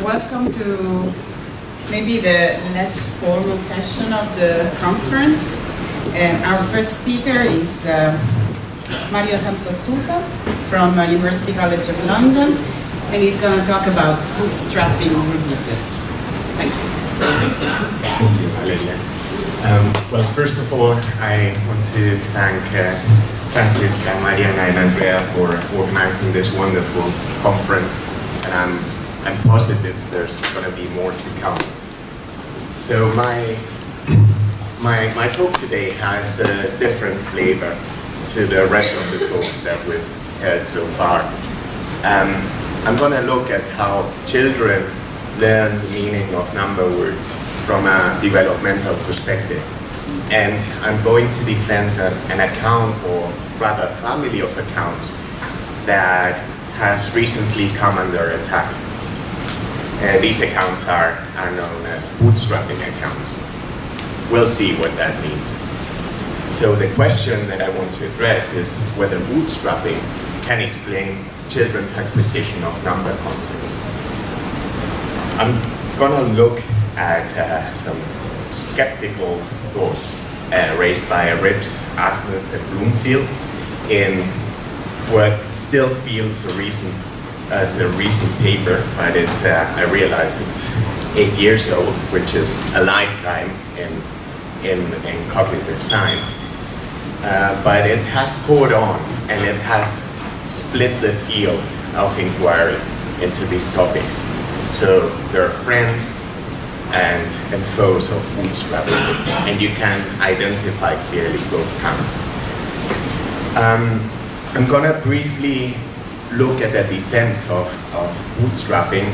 welcome to maybe the less formal session of the conference. Our first speaker is Mario Santos-Sousa from University College of London, and he's going to talk about bootstrapping Rebooted. Thank you. Thank you, Valeria. Well, first of all, I want to thank Francesca, Maria, and Andrea for organizing this wonderful conference, and I'm positive there's going to be more to come. So my talk today has a different flavor to the rest of the talks that we've heard so far. I'm going to look at how children learn the meaning of number words from a developmental perspective. And I'm going to defend an account, or rather family of accounts, that has recently come under attack. These accounts are known as bootstrapping accounts. We'll see what that means. So the question that I want to address is whether bootstrapping can explain children's acquisition of number concepts. I'm going to look at some skeptical thoughts raised by Rips, Asmuth, and Bloomfield in what still feels as a recent paper, but it's I realize it's 8 years old, which is a lifetime in cognitive science. But it has caught on, and it has split the field of inquiry into these topics. So there are friends and foes of bootstrapping, and you can identify clearly both camps. I'm going to briefly look at the defense of bootstrapping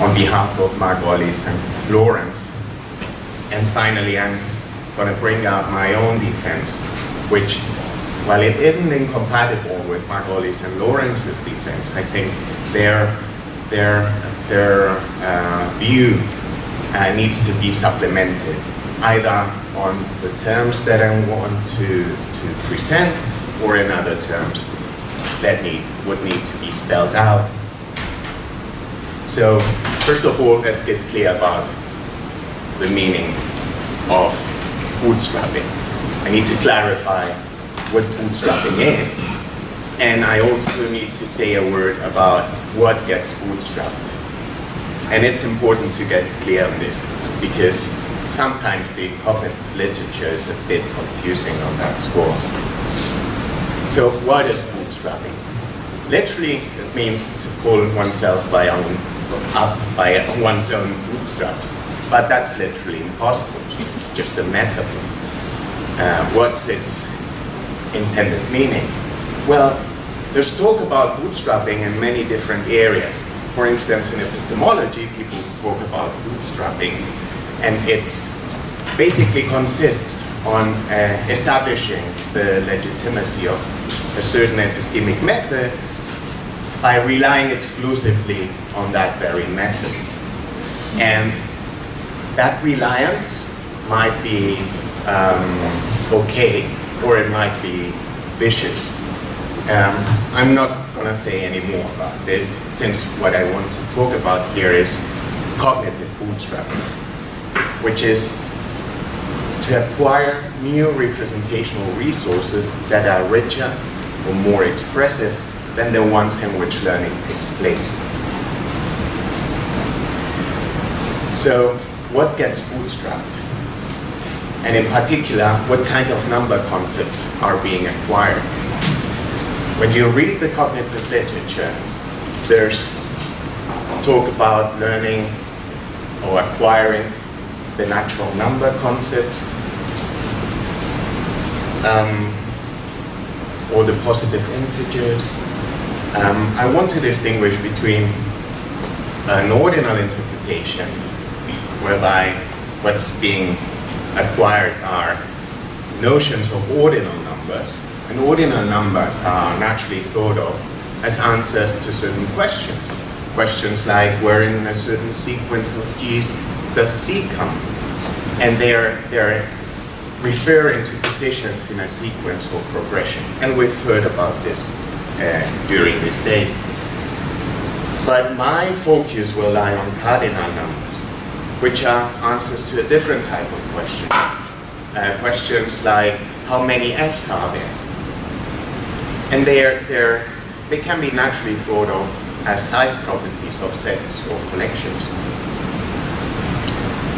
on behalf of Margolis and Lawrence. And finally, I'm going to bring out my own defense, which, while it isn't incompatible with Margolis and Lawrence's defense, I think their view needs to be supplemented, either on the terms that I want to present, or in other terms that would need to be spelled out. So, first of all, let's get clear about the meaning of bootstrapping. I need to clarify what bootstrapping is, and I also need to say a word about what gets bootstrapped. And it's important to get clear on this, because sometimes the cognitive literature is a bit confusing on that score. So what is bootstrapping? Literally, it means to pull oneself up by one's own bootstraps. But that's literally impossible. It's just a metaphor. What's its intended meaning? Well, there's talk about bootstrapping in many different areas. For instance, in epistemology, people talk about bootstrapping, and it basically consists on establishing the legitimacy of a certain epistemic method by relying exclusively on that very method. And that reliance might be okay, or it might be vicious. I'm not going to say any more about this, since what I want to talk about here is cognitive bootstrapping, which is to acquire new representational resources that are richer or more expressive than the ones in which learning takes place. So, what gets bootstrapped? And in particular, what kind of number concepts are being acquired? When you read the cognitive literature, there's talk about learning or acquiring the natural number concepts, or the positive integers. I want to distinguish between an ordinal interpretation, whereby what's being acquired are notions of ordinal numbers, and ordinal numbers are naturally thought of as answers to certain questions. Questions like, where in a certain sequence of G's does C come? And they're referring to positions in a sequence or progression. And we've heard about this during these days. But my focus will lie on cardinal numbers, which are answers to a different type of question. Questions like, how many F's are there? And they can be naturally thought of as size properties of sets or collections.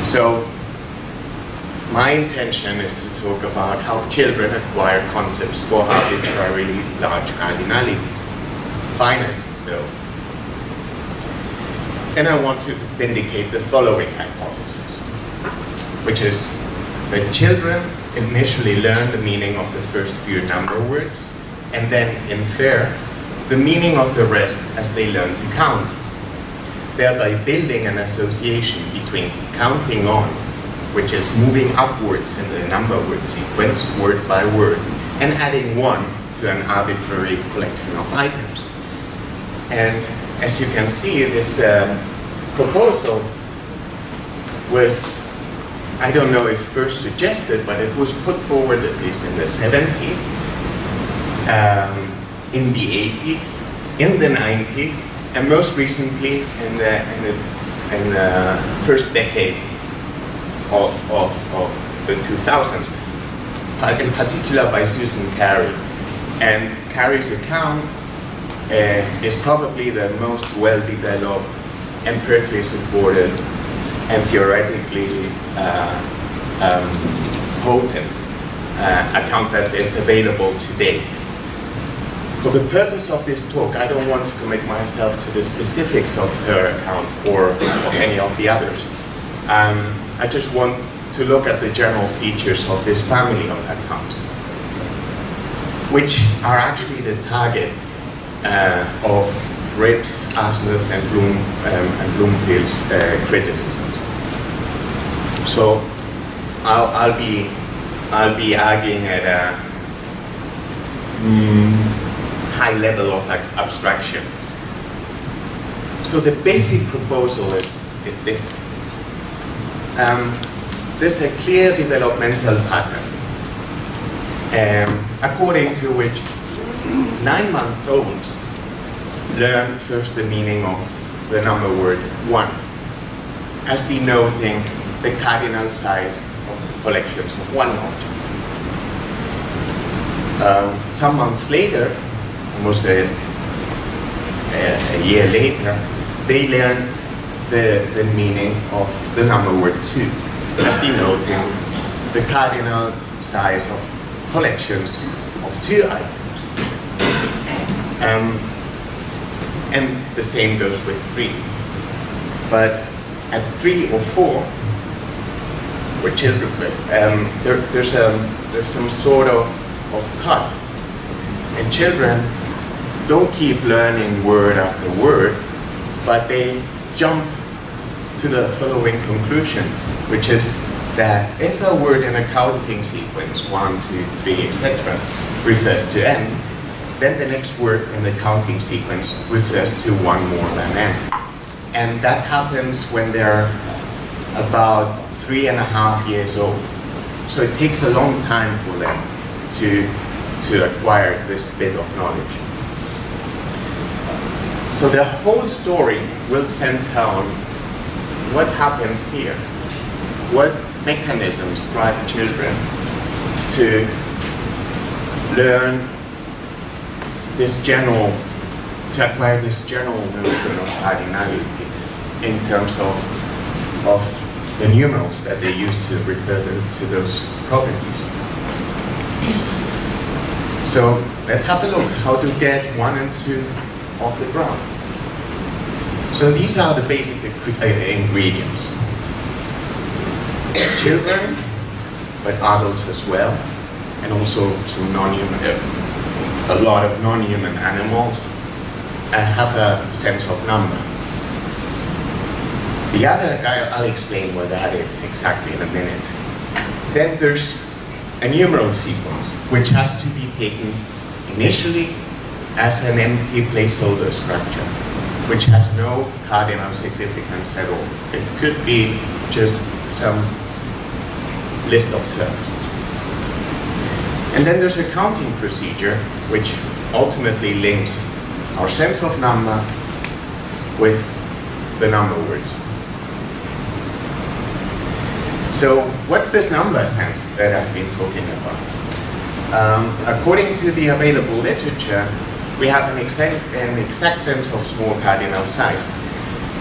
So my intention is to talk about how children acquire concepts for arbitrarily large cardinalities, finite though. And I want to vindicate the following hypothesis, which is that children initially learn the meaning of the first few number words and then infer the meaning of the rest as they learn to count, thereby building an association between counting on, which is moving upwards in the number word sequence, word by word, and adding 1 to an arbitrary collection of items. And as you can see, this proposal was, I don't know if first suggested, but it was put forward at least in the 70s, in the 80s, in the 90s, and most recently in the first decade of the 2000s, in particular by Susan Carey. And Carey's account is probably the most well-developed, empirically supported, and theoretically potent account that is available to date. For the purpose of this talk, I don't want to commit myself to the specifics of her account or of any of the others. I just want to look at the general features of this family of accounts, which are actually the target of Ribb's, Asmuth, and Bloomfield's criticisms. So I'll be arguing at a high level of abstraction. So the basic proposal is this. There's a clear developmental pattern, according to which 9-month-olds learn first the meaning of the number word 1, as denoting the cardinal size of collections of one object. Some months later, almost a year later, they learn the meaning of the number word 2, as denoting the cardinal size of collections of 2 items. And the same goes with 3. But at 3 or 4, with children, there's some sort of cut. And children don't keep learning word after word, but they jump to the following conclusion, which is that if a word in a counting sequence, 1, 2, 3, etc., refers to n, then the next word in the counting sequence refers to 1 more than n. And that happens when they're about 3.5 years old. So it takes a long time for them to acquire this bit of knowledge. So the whole story will center on what happens here. What mechanisms drive children to learn this general, to acquire this general notion of cardinality in terms of the numerals that they use to refer to those properties. So let's have a look how to get 1 and 2 off the ground. So these are the basic ingredients. Children, but adults as well, and also some non-human, a lot of non-human animals have a sense of number. The other, I'll explain what that is exactly in a minute. Then there's a numeral sequence, which has to be taken initially as an empty placeholder structure, which has no cardinal significance at all. It could be just some list of terms. And then there's a counting procedure, which ultimately links our sense of number with the number words. So what's this number sense that I've been talking about? According to the available literature, we have an exact sense of small cardinal size.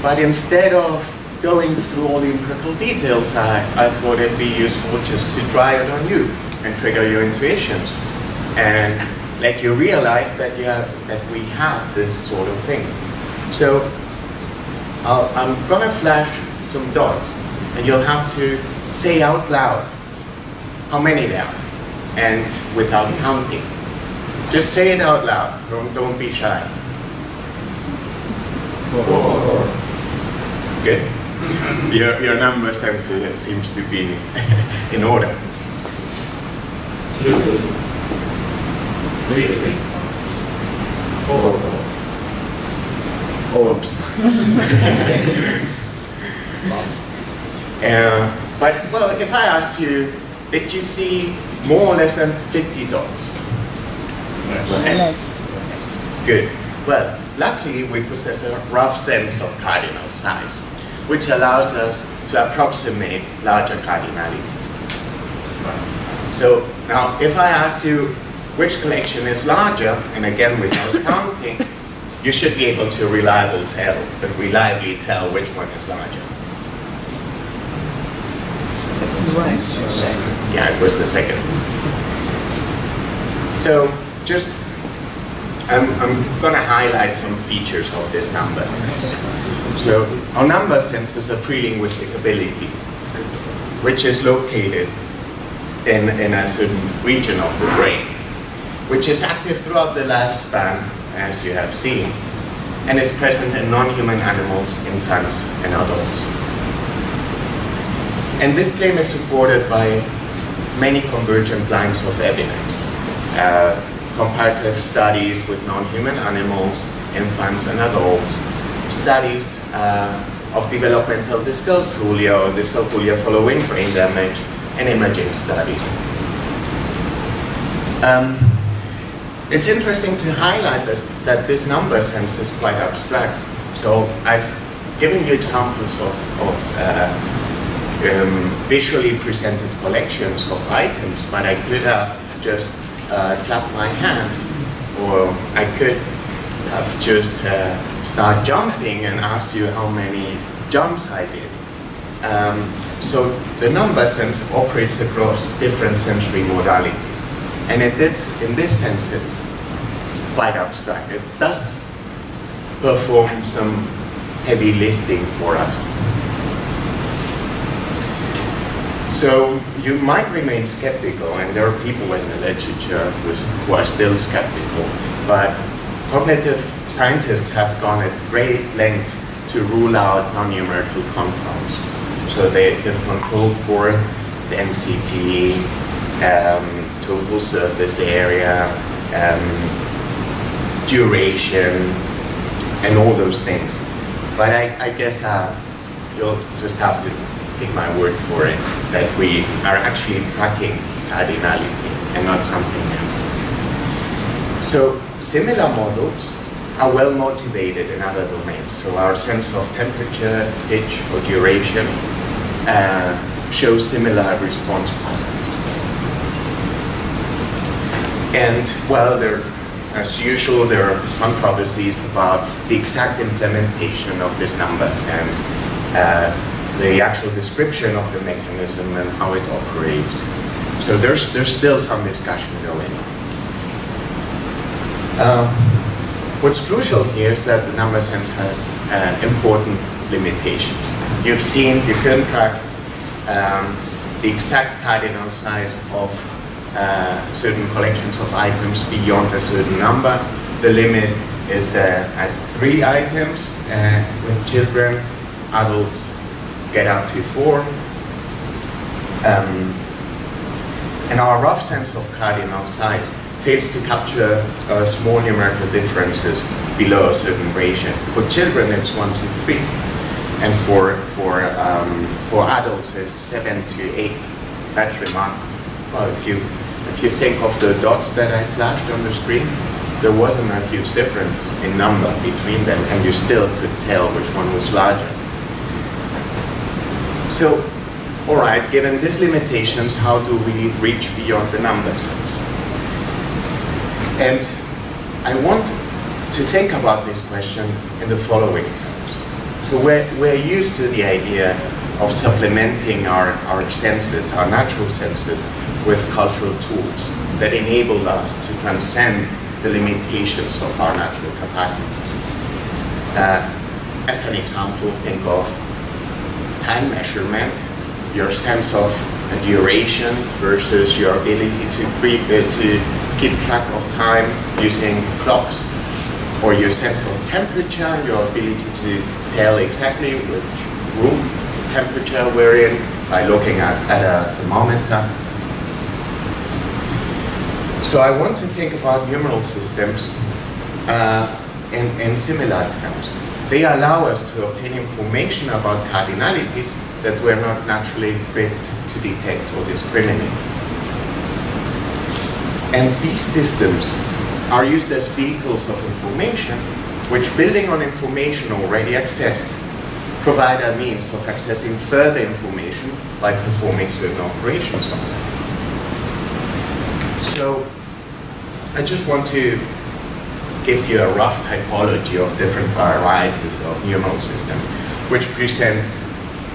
But instead of going through all the empirical details, I thought it'd be useful just to try it on you and trigger your intuitions and let you realize that we have this sort of thing. So I'm gonna flash some dots and you'll have to say out loud how many there are and without counting. Just say it out loud, don't be shy. 4. Good. Your number sense seems to be in order. 2, 3, 4. Oops. But well, if I ask you, did you see more or less than 50 dots? Less. Good. Well, luckily we possess a rough sense of cardinal size, which allows us to approximate larger cardinalities. So now, if I ask you which collection is larger, and again without counting, you should be able to reliably tell which one is larger. Yeah, it was the second. So just, I'm going to highlight some features of this number sense. So our number sense is a pre-linguistic ability, which is located in a certain region of the brain, which is active throughout the lifespan, as you have seen, and is present in non-human animals, infants, and adults. And this claim is supported by many convergent lines of evidence. Comparative studies with non-human animals, infants, and adults, studies of developmental dyscalculia or dyscalculia following brain damage, and imaging studies. It's interesting to highlight that this number sense is quite abstract. So I've given you examples of visually presented collections of items, but I could have just clapped my hands, or I could have just start jumping and asked you how many jumps I did. So the number sense operates across different sensory modalities, and in this sense it's quite abstract. It does perform some heavy lifting for us. So you might remain skeptical, and there are people in the literature who are still skeptical, but cognitive scientists have gone at great lengths to rule out non-numerical confounds. So they've controlled for density, total surface area, duration, and all those things. But I guess you'll just have to take my word for it, that we are actually tracking cardinality and not something else. So similar models are well motivated in other domains. So our sense of temperature, pitch, or duration shows similar response patterns. And well, as usual, there are controversies about the exact implementation of this number sense, the actual description of the mechanism and how it operates. So there's still some discussion going on. What's crucial here is that the number sense has important limitations. You've seen you can track the exact cardinal size of certain collections of items beyond a certain number. The limit is at 3 items with children. Adults get up to 4. And our rough sense of cardinal size fails to capture small numerical differences below a certain ratio. For children, it's 1 to 3, and for adults, it's 7 to 8. That's remarkable. Well, if you think of the dots that I flashed on the screen, there wasn't a huge difference in number between them, and you still could tell which one was larger. So, all right, given these limitations, how do we reach beyond the number sense? And I want to think about this question in the following terms. So we're used to the idea of supplementing our senses, our natural senses, with cultural tools that enable us to transcend the limitations of our natural capacities. As an example, think of time measurement, your sense of a duration versus your ability to keep track of time using clocks, or your sense of temperature, your ability to tell exactly which room temperature we're in by looking at a thermometer. So I want to think about numeral systems in similar terms. They allow us to obtain information about cardinalities that we're not naturally equipped to detect or discriminate. And these systems are used as vehicles of information, which, building on information already accessed, provide a means of accessing further information by performing certain operations on them. So I just want to give you a rough typology of different varieties of numeral systems, which present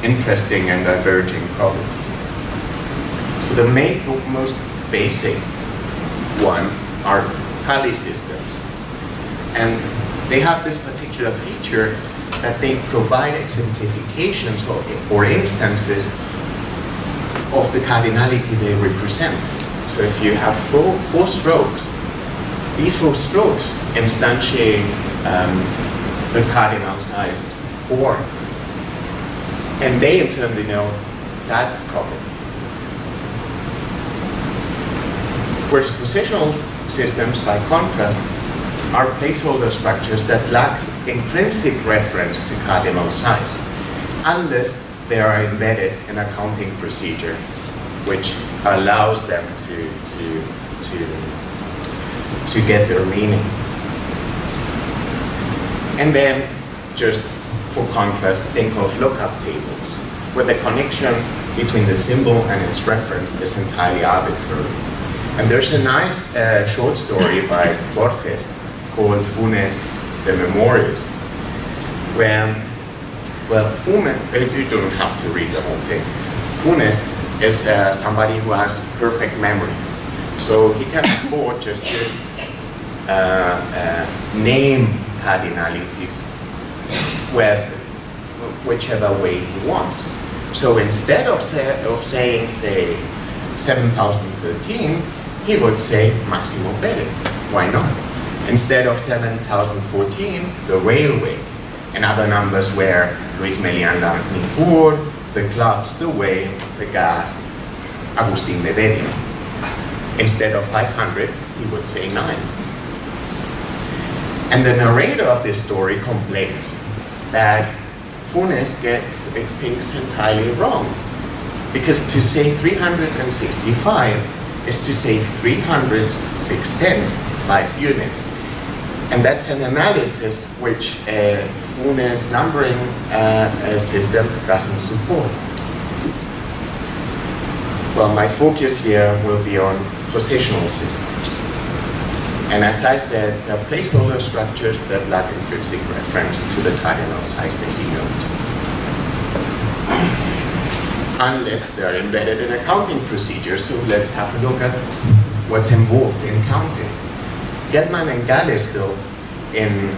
interesting and diverging properties. So the most basic one are tally systems. And they have this particular feature that they provide exemplifications or instances of the cardinality they represent. So if you have four strokes, these 4 strokes instantiate the cardinal size 4. And they in turn denote that property. Whereas positional systems, by contrast, are placeholder structures that lack intrinsic reference to cardinal size, unless they are embedded in a counting procedure, which allows them to get their meaning. And then, just for contrast, think of lookup tables, where the connection between the symbol and its referent is entirely arbitrary. And there's a nice short story by Borges called Funes de Memorias, where, well, Funes, you don't have to read the whole thing. Funes is somebody who has perfect memory. So he can afford just to name cardinalities whichever way he wants. So instead of saying, say, 7013, he would say Maximo Perez. Why not? Instead of 7014, the railway. And other numbers were Luis Melian Nifour, the clubs, the way, the gas, Agustín de Bedia. Instead of 500, he would say 9. And the narrator of this story complains that Funes gets things entirely wrong. Because to say 365 is to say 300 6/10, 5 units. And that's an analysis which Funes' numbering system doesn't support. Well, my focus here will be on positional systems. And as I said, they're placeholder structures that lack intrinsic reference to the cardinal size they denote, unless they're embedded in a counting procedure. So let's have a look at what's involved in counting. Gettman and Gallistel in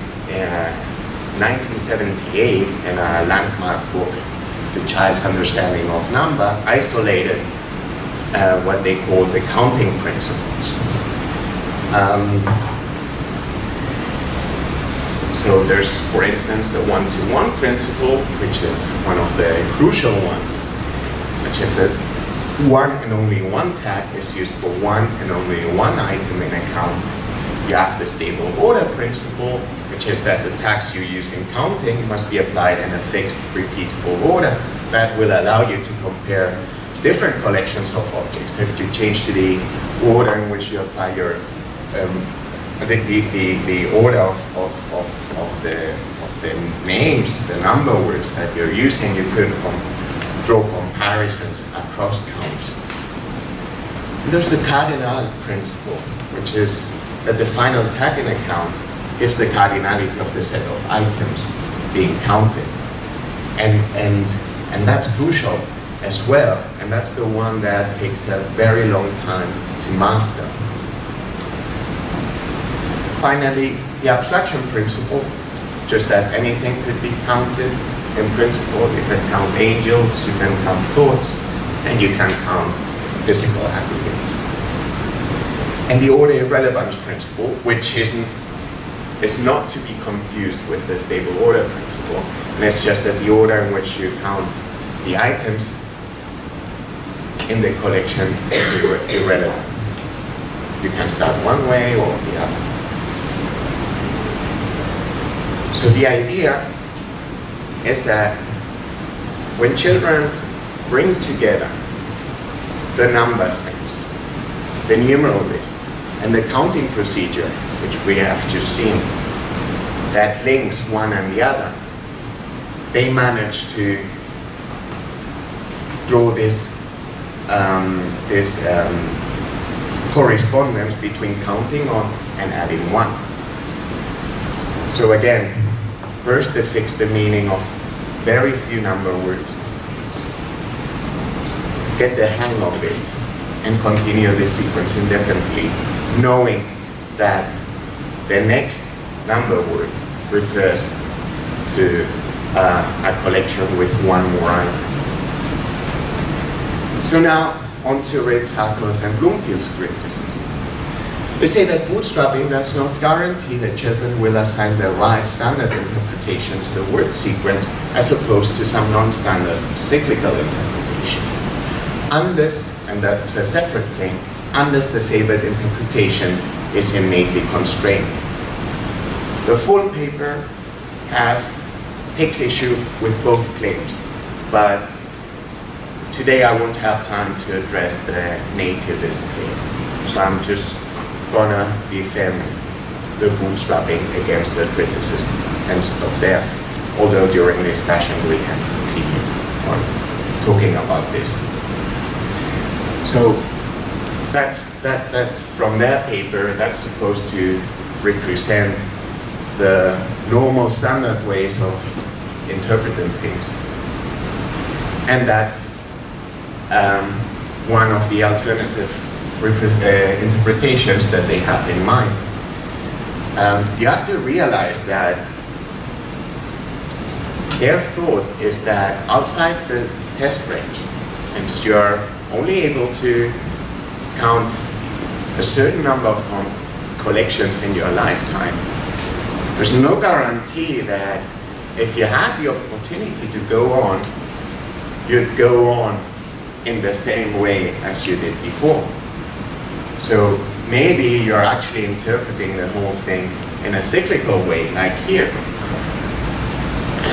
1978, in a landmark book, The Child's Understanding of Number, isolated what they call the counting principles. So there's, for instance, the one-to-one principle, which is one of the crucial ones, which is that one and only one tag is used for one and only one item in a count. You have the stable order principle, which is that the tags you use in counting must be applied in a fixed, repeatable order. That will allow you to compare different collections of objects. If you change to the order in which you apply your the order of the names, the number words that you're using, you could draw comparisons across counts. And there's the cardinal principle, which is that the final tag in a count gives the cardinality of the set of items being counted. And that's crucial as well, and that's the one that takes a very long time to master. Finally, the abstraction principle, just that anything could be counted in principle. You can count angels, you can count thoughts, and you can count physical aggregates. And the order irrelevance principle, which is not to be confused with the stable order principle, and it's just that the order in which you count the items in the collection is irrelevant. You can start one way or the other. So the idea is that when children bring together the number sense, the numeral list, and the counting procedure, which we have just seen, that links one and the other, they manage to draw this correspondence between counting on and adding one. So again, first they fix the meaning of very few number words, get the hang of it, and continue the sequence indefinitely, knowing that the next number word refers to a collection with one more item. So now, on to Ritz, Hasselhoff, and Bloomfield's criticism. They say that bootstrapping does not guarantee that children will assign the right standard interpretation to the word sequence as opposed to some non-standard cyclical interpretation. Unless, and that's a separate claim, unless the favored interpretation is innately constrained. The full paper takes issue with both claims, but today I won't have time to address the nativist claim. So I'm just gonna defend the bootstrapping against the criticism and stop there. Although during the discussion we can continue on talking about this. So that's from their paper. That's supposed to represent the normal standard ways of interpreting things. And that's one of the alternative interpretations that they have in mind. You have to realize that their thought is that outside the test range, since you're only able to count a certain number of collections in your lifetime, there's no guarantee that if you had the opportunity to go on, you'd go on in the same way as you did before. So maybe you're actually interpreting the whole thing in a cyclical way, like here,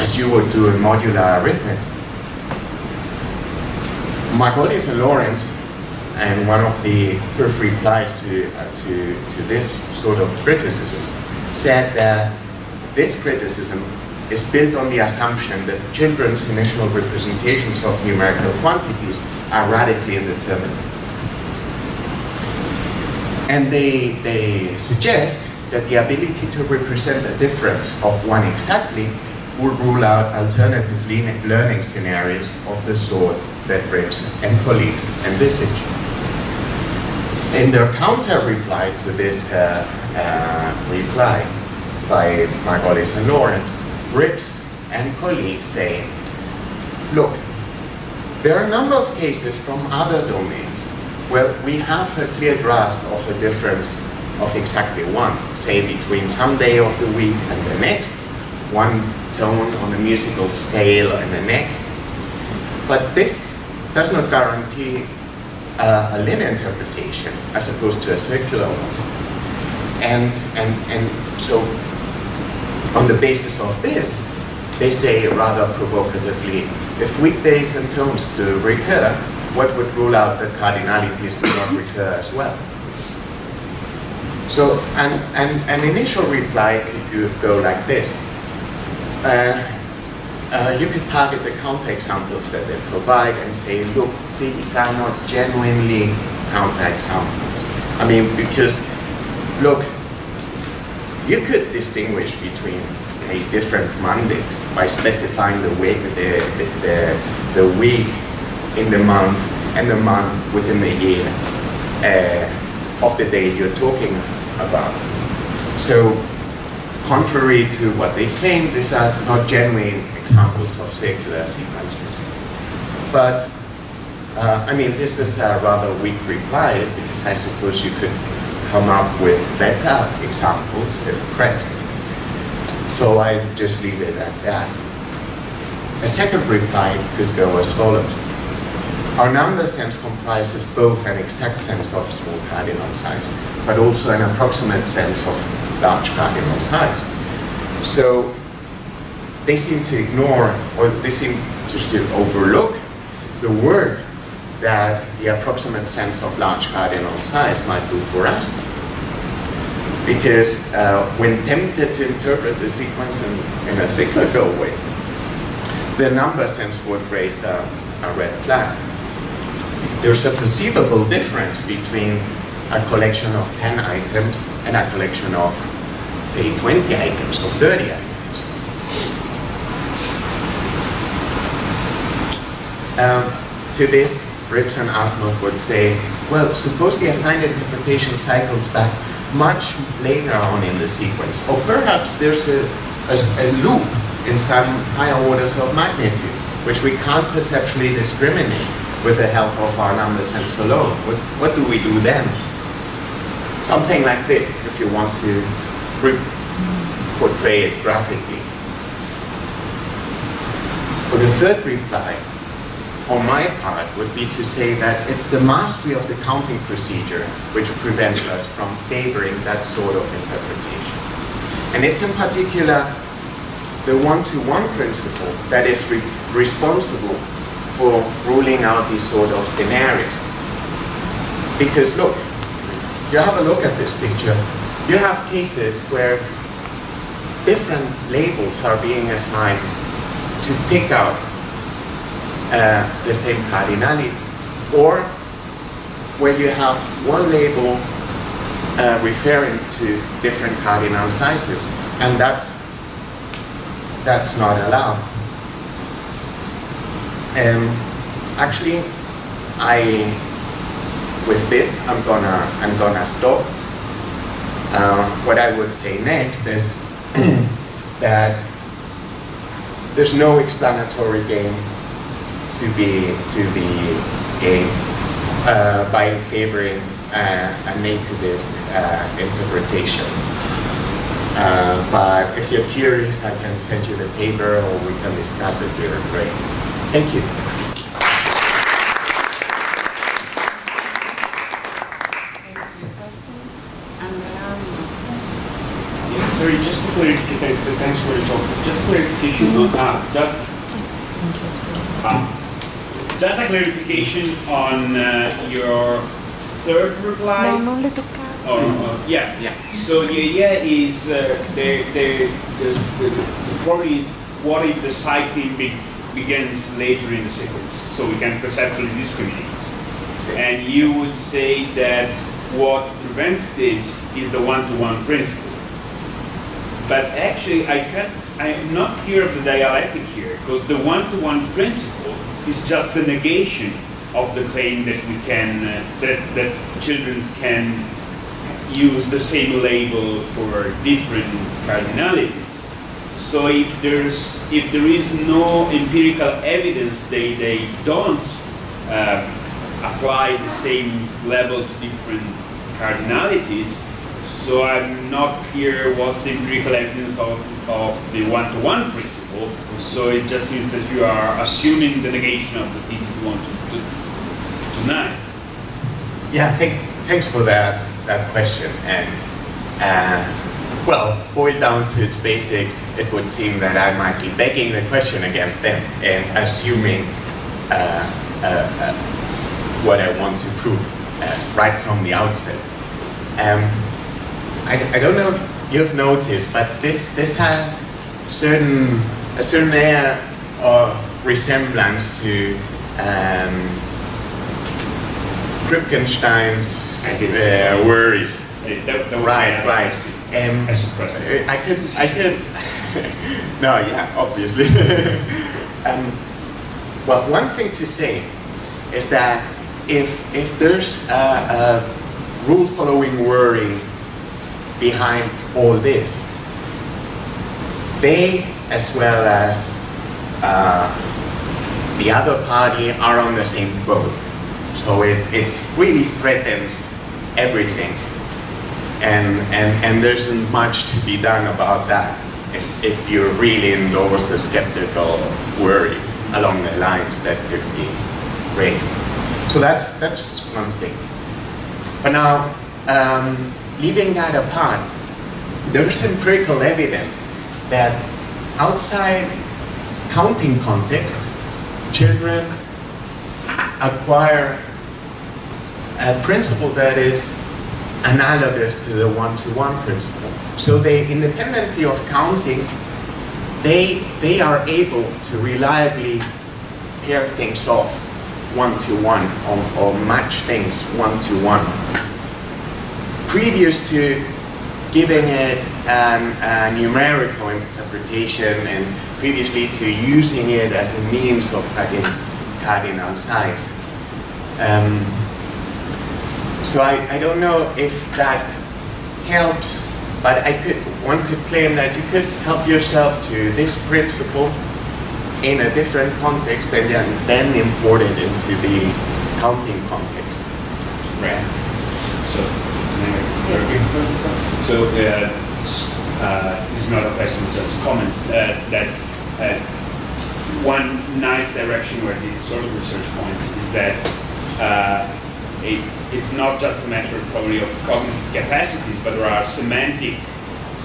as you would do in modular arithmetic. Margolis and Lawrence, and one of the first replies to this sort of criticism, said that this criticism is built on the assumption that children's initial representations of numerical quantities are radically indeterminate. And they suggest that the ability to represent a difference of one exactly would rule out alternative learning scenarios of the sort that Rips and colleagues envisage. In their counter-reply to this reply by Margolis and Laurent, Rips and colleagues say, look, there are a number of cases from other domains where we have a clear grasp of a difference of exactly one, say between some day of the week and the next, one tone on a musical scale and the next. But this does not guarantee a linear interpretation as opposed to a circular one. And so on the basis of this, they say rather provocatively, if weekdays and tones do recur, what would rule out that cardinalities do not recur as well? So an initial reply could go like this. You could target the counterexamples that they provide and say, look, these are not genuinely counterexamples. I mean, because, look, you could distinguish between, say, different Mondays by specifying the week in the month and the month within the year of the day you're talking about. So, contrary to what they claim, these are not genuine examples of circular sequences. But, I mean, this is a rather weak reply, because I suppose you could come up with better examples if pressed. So I just leave it at that. A second reply could go as follows. Our number sense comprises both an exact sense of small cardinal size, but also an approximate sense of large cardinal size. So they seem to ignore, or they seem to overlook the work that the approximate sense of large cardinal size might do for us. Because when tempted to interpret the sequence in a cyclical way, the number sense would raise a red flag. There's a perceivable difference between a collection of 10 items and a collection of, say, 20 items or 30 items. To this, Ribs and Asimov would say, well, suppose the assigned interpretation cycles back much later on in the sequence, or perhaps there's a loop in some higher orders of magnitude, which we can't perceptually discriminate with the help of our number sense alone. What do we do then? Something like this, if you want to portray it graphically. Well, the third reply, on my part, would be to say that it's the mastery of the counting procedure which prevents us from favoring that sort of interpretation. And it's in particular the one-to-one principle that is responsible for ruling out these sort of scenarios. Because look, you have a look at this picture, you have cases where different labels are being assigned to pick out the same cardinality, or where you have one label referring to different cardinal sizes, and that's not allowed. Actually, with this, I'm gonna stop. What I would say next is that there's no explanatory game to be gained by favoring a nativist interpretation. But if you're curious, I can send you the paper, or we can discuss it during break. Thank you. Sorry, just a clarification. Thanks for the talk. Just clarification on just a clarification on your third reply. No, non le toccare. Yeah. So the idea is the problem is, what if the cycling begins later in the sequence, so we can perceptually discriminate? And you would say that what prevents this is the one-to-one principle. But actually, I'm not clear of the dialectic here, because the one-to-one principle is just the negation of the claim that we can that children can use the same label for different cardinalities. So if there is no empirical evidence they don't apply the same level to different cardinalities, so I'm not clear what's the empirical evidence of the one-to-one principle. So it just means that you are assuming the negation of the thesis 1 to 9. Yeah, thanks for that question. And well, boiled down to its basics, it would seem that I might be begging the question against them and assuming what I want to prove right from the outset. I don't know if you've noticed, but this has a certain air of resemblance to Wittgenstein's worries. Right. I could. No, yeah, obviously. Well, one thing to say is that if there's a rule-following worry behind all this, they, as well as the other party, are on the same boat. So it really threatens everything, and there isn't much to be done about that if you really endorse the skeptical worry along the lines that could be raised. So that's one thing. But now, leaving that apart, there's empirical evidence that outside counting contexts, children acquire a principle that is analogous to the one-to-one principle. So they, independently of counting, they are able to reliably pair things off one-to-one or match things one-to-one. Previous to giving it a numerical interpretation and previously to using it as a means of cutting cardinal size. So I don't know if that helps, but one could claim that you could help yourself to this principle in a different context and then import it into the counting context. Right. So this is not a question, just comments that one nice direction where these sort of research points is that it's not just a matter probably of cognitive capacities, but there are semantic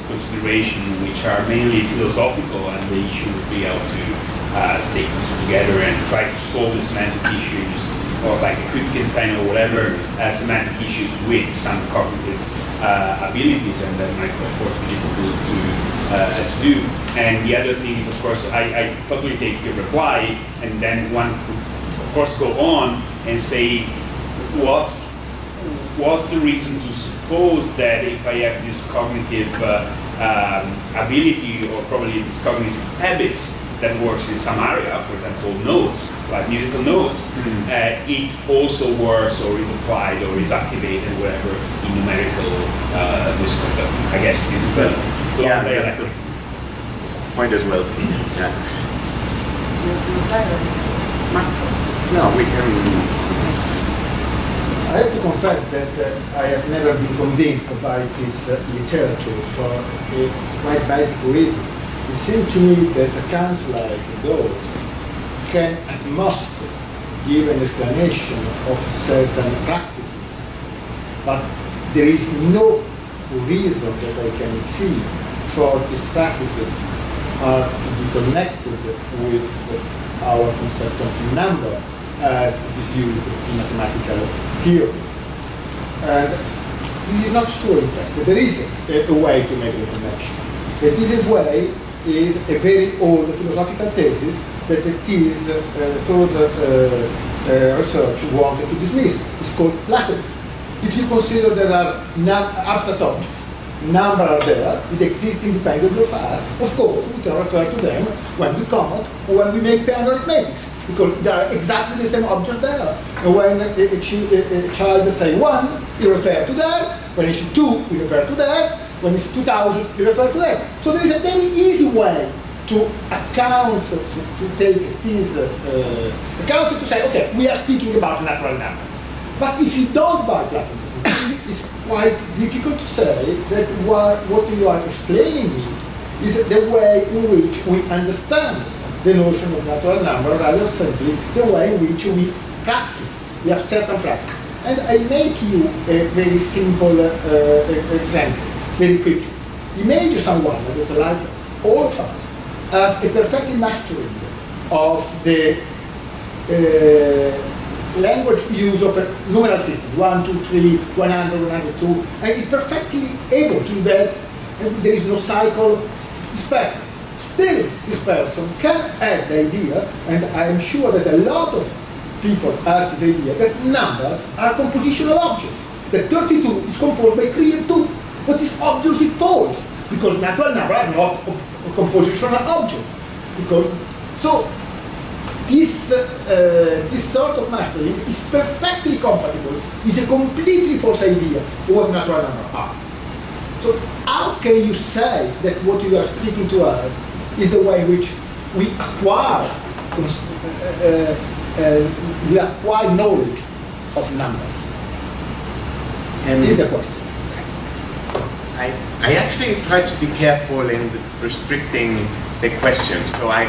considerations which are mainly philosophical, and the issue would be how to stake them together and try to solve the semantic issues, or like Wittgenstein or whatever, semantic issues with some cognitive abilities, and that might of course be difficult to do. And the other thing is, of course, I totally take your reply, and then one could of course go on and say, what's the reason to suppose that if I have this cognitive ability, or probably this cognitive habits that works in some area, for example notes, like musical notes, it also works or is applied or is activated whatever in numerical misconduct. I guess this is a dialectic point as well. Yeah. No, we can. I have to confess that I have never been convinced by this literature for a quite basic reason. It seems to me that accounts like those can at most give an explanation of certain practices, but there is no reason that I can see for these practices are to be connected with our concept of number as it is used in mathematical theories. And this is not true, in fact. There is a way to make the connection. And this way is a very old philosophical thesis that those research wanted to dismiss. It's called Platonism. If you consider there are abstract objects, number are there, it exists independently of us, of course we can refer to them when we count or when we make pair arithmetics, because they are exactly the same object there. And when a child says 1, you refer to that. When it's 2, you refer to that. When it's 2000, you refer to that. So there is a very easy way to account, to take these accounts, to say, okay, we are speaking about natural numbers. But if you don't buy Platonism, it's quite difficult to say that what you are explaining is the way in which we understand the notion of natural number, rather simply the way in which we practice. We have certain practice. And I make you a very simple example, very quickly. Imagine someone that, like all of us, has a perfect mastering of the language use of a numeral system, 1, 2, 3, 100, 102, and is perfectly able to do that, and there is no cycle, it's perfect. Still, this person can have the idea, and I am sure that a lot of people have this idea, that numbers are compositional objects, that 32 is composed by 3 and 2, but is obviously false, because natural numbers are not a compositional object. Because, so, this sort of mastering is perfectly compatible with a completely false idea of what natural numbers are. So how can you say that what you are speaking to us is the way in which we acquire knowledge of numbers? And this is the question. I actually try to be careful in restricting the question, so I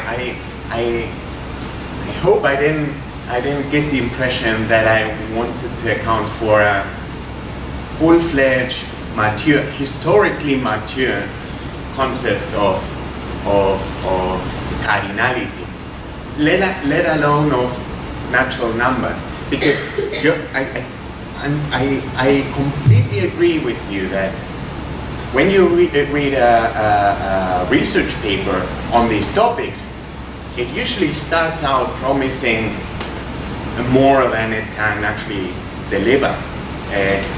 hope I didn't give the impression that I wanted to account for a full-fledged, mature, historically mature concept of cardinality, let alone of natural numbers. Because I completely agree with you that when you read a research paper on these topics, it usually starts out promising more than it can actually deliver. I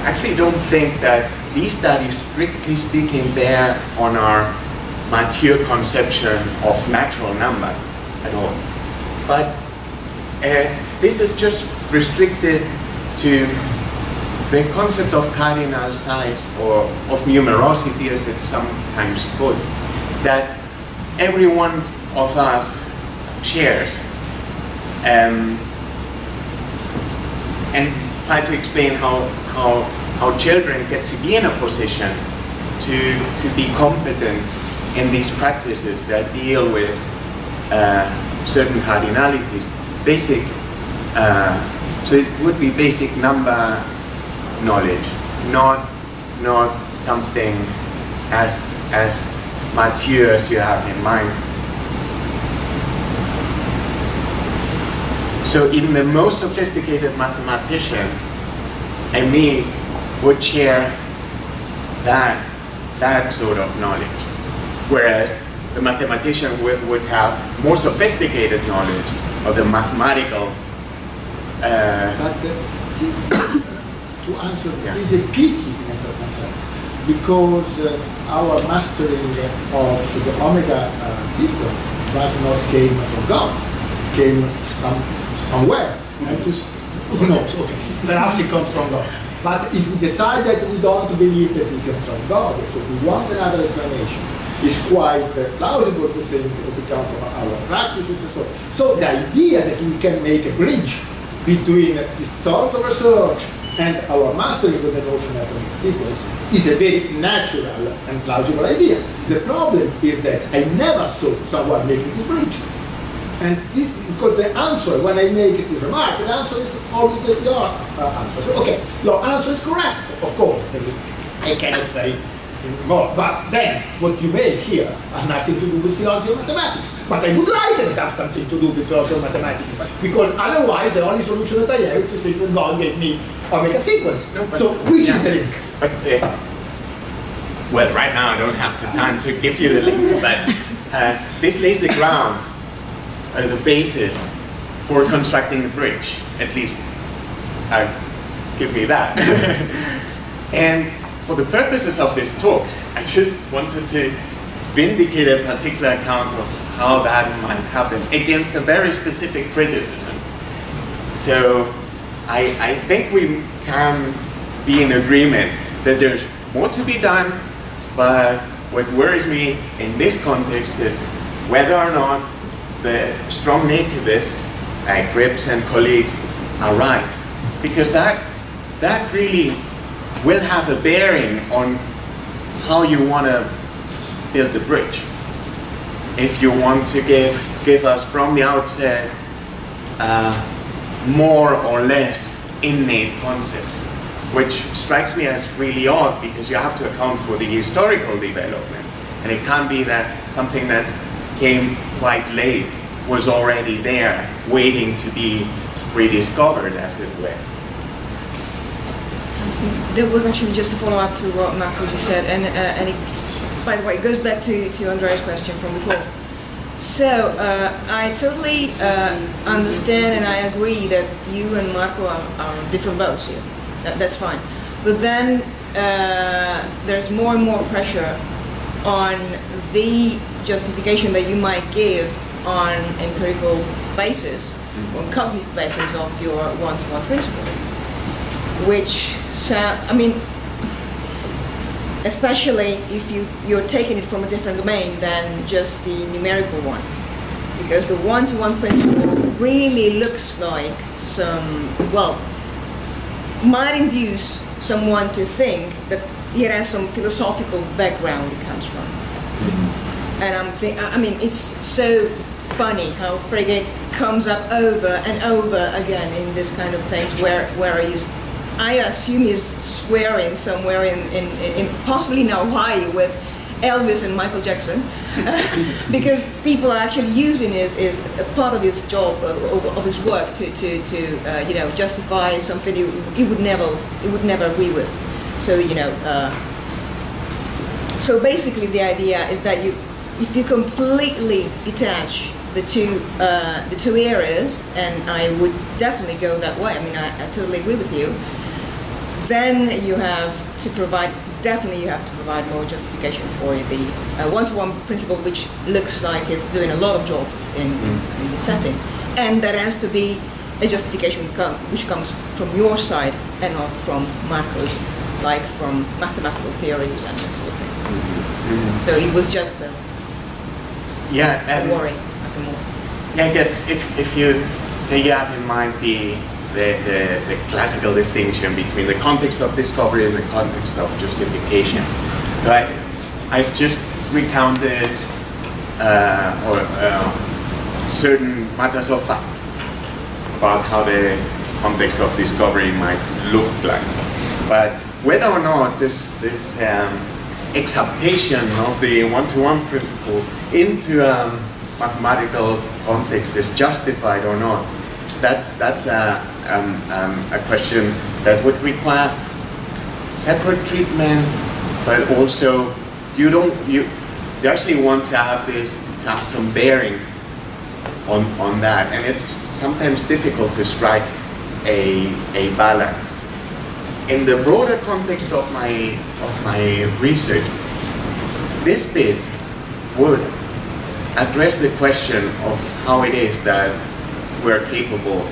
actually don't think that these studies, strictly speaking, bear on our mature conception of natural number at all. But this is just restricted to the concept of cardinal size, or of numerosity as it's sometimes put, that every one of us shares, and try to explain how children get to be in a position to be competent in these practices that deal with certain cardinalities. Basic, so it would be basic number knowledge, not something as mature as you have in mind. So even the most sophisticated mathematician and me would share that sort of knowledge, whereas the mathematician would have more sophisticated knowledge of the mathematical. To answer, there is a pity in a certain sense, because our mastering of the omega sequence does not came from God, came somewhere. Who knows? Okay. Perhaps it comes from God. But if we decide that we don't believe that it comes from God, so we want another explanation, it's quite plausible to think that it comes from our practices and so on. So the idea that we can make a bridge between this sort of research and our mastering of the notion of a sequence is a very natural and plausible idea. The problem is that I never saw someone making this bridge. And this, because the answer, when I make the remark, the answer is always your answer. So, okay, your answer is correct, of course. I cannot say more. But then, what you make here has nothing to do with philosophy of mathematics. But I would like it to have something to do with philosophy of mathematics, because otherwise the only solution that I have is to say that God gave me omega sequence. No, so which is the link? But, well, right now I don't have the time to give you the link, but this lays the ground, the basis for constructing the bridge. At least, give me that. And for the purposes of this talk, I just wanted to vindicate a particular account of how that might happen against a very specific criticism. So I think we can be in agreement that there's more to be done, but what worries me in this context is whether or not the strong nativists, like Grips and colleagues, are right. Because that really will have a bearing on how you want to build the bridge. If you want to give us from the outset more or less innate concepts, which strikes me as really odd, because you have to account for the historical development. And it can't be that something that came quite late was already there, waiting to be rediscovered, as it were. There was actually just a follow-up to what Marco just said, and it, by the way, it goes back to Andrea's question from before. So I totally understand and I agree that you and Marco are on different boats here. That's fine. But then there's more and more pressure on the justification that you might give on empirical basis, on cognitive basis of your one-to-one principle, which, I mean, especially if you're taking it from a different domain than just the numerical one, because the one-to-one principle really looks like some, well, might induce someone to think that it has some philosophical background it comes from. And I mean, it's so funny how Frege comes up over and over again in this kind of things where I assume he's swearing somewhere in possibly in Hawaii with Elvis and Michael Jackson, because people are actually using is a part of his job, of his work to you know, justify something he would never agree with. So you know, so basically the idea is that if you completely detach the two areas, and I would definitely go that way. I mean, I totally agree with you. Then you have to provide, definitely you have to provide more justification for the one-to-one principle, which looks like it's doing a lot of job in the setting. And that has to be a justification which comes from your side and not from Marco's, like from mathematical theories and that sort of thing. So it was just a worry. Yeah, I guess if you say you have in mind the classical distinction between the context of discovery and the context of justification, right? I've just recounted certain matters of fact about how the context of discovery might look like. But whether or not this exaptation of the one-to-one principle into mathematical context is justified or not, that's a question that would require separate treatment, but also you actually want to have some bearing on that, and it's sometimes difficult to strike a balance. In the broader context of my research, this bit would address the question of how it is that we're capable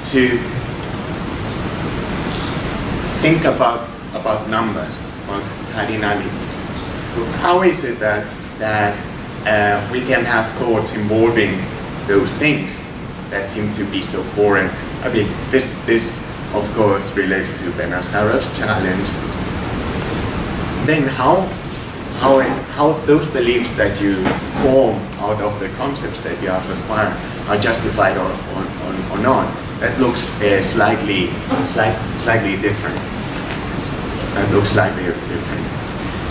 to think about numbers, about cardinalities. How is it that we can have thoughts involving those things that seem to be so foreign? I mean, this of course relates to Benasarov's challenge. Then how those beliefs that you form out of the concepts that you have acquired are justified or not? That looks slightly different. That looks slightly different.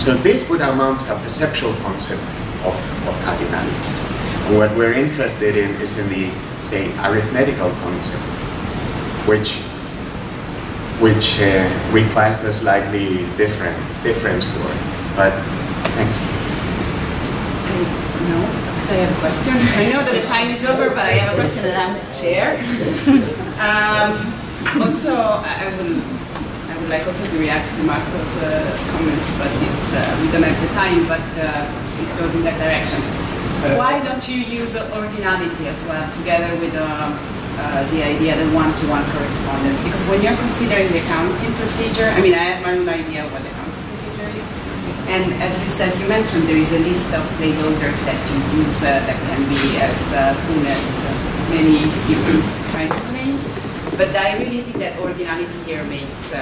So this would amount to a perceptual concept of cardinalities. And what we're interested in is in the, say, arithmetical concept, which requires a slightly different story. But thanks. No, because I have a question. I know that the time is over, but I have a question that I'm the chair. Also, I would like also to react to Marco's comments, but it's we don't have the time. But it goes in that direction. Why don't you use organality as well, together with the idea that one-to-one correspondence? Because when you're considering the counting procedure, I mean, I have my own idea of what the counting procedure is. And as you mentioned, there is a list of placeholders that you use that can be as full as many different kinds of names. But I really think that organality here makes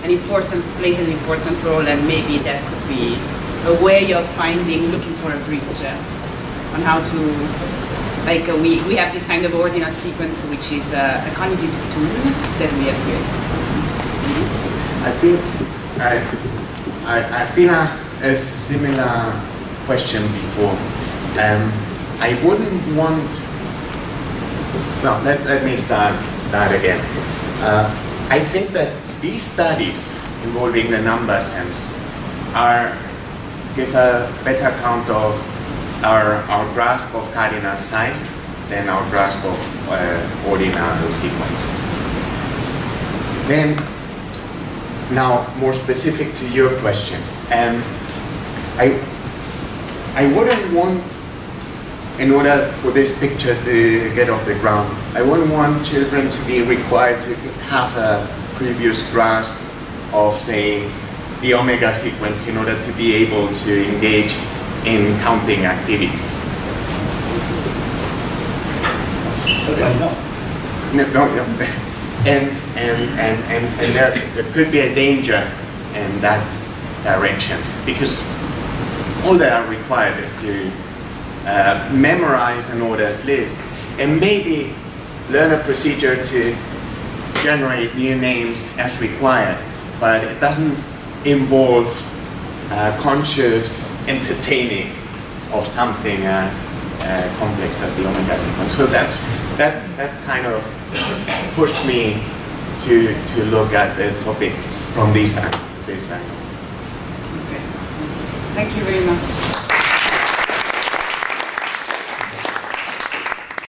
plays an important role, and maybe that could be a way of looking for a bridge on how to, like we have this kind of ordinal sequence, which is a cognitive tool that we have here. I think I've been asked a similar question before. I wouldn't want No, let me start again. I think that these studies involving the number sense give a better account of our grasp of cardinal size than our grasp of ordinal sequences. Then, now more specific to your question, I wouldn't want, in order for this picture to get off the ground, I wouldn't want children to be required to have a previous grasp of, say, the omega sequence in order to be able to engage in counting activities. No. And there could be a danger in that direction, because all that are required is to memorize an ordered list and maybe learn a procedure to generate new names as required, but it doesn't involve conscious entertaining of something as complex as the omega sequence. So that kind of pushed me to look at the topic from this angle. Okay. Thank you very much.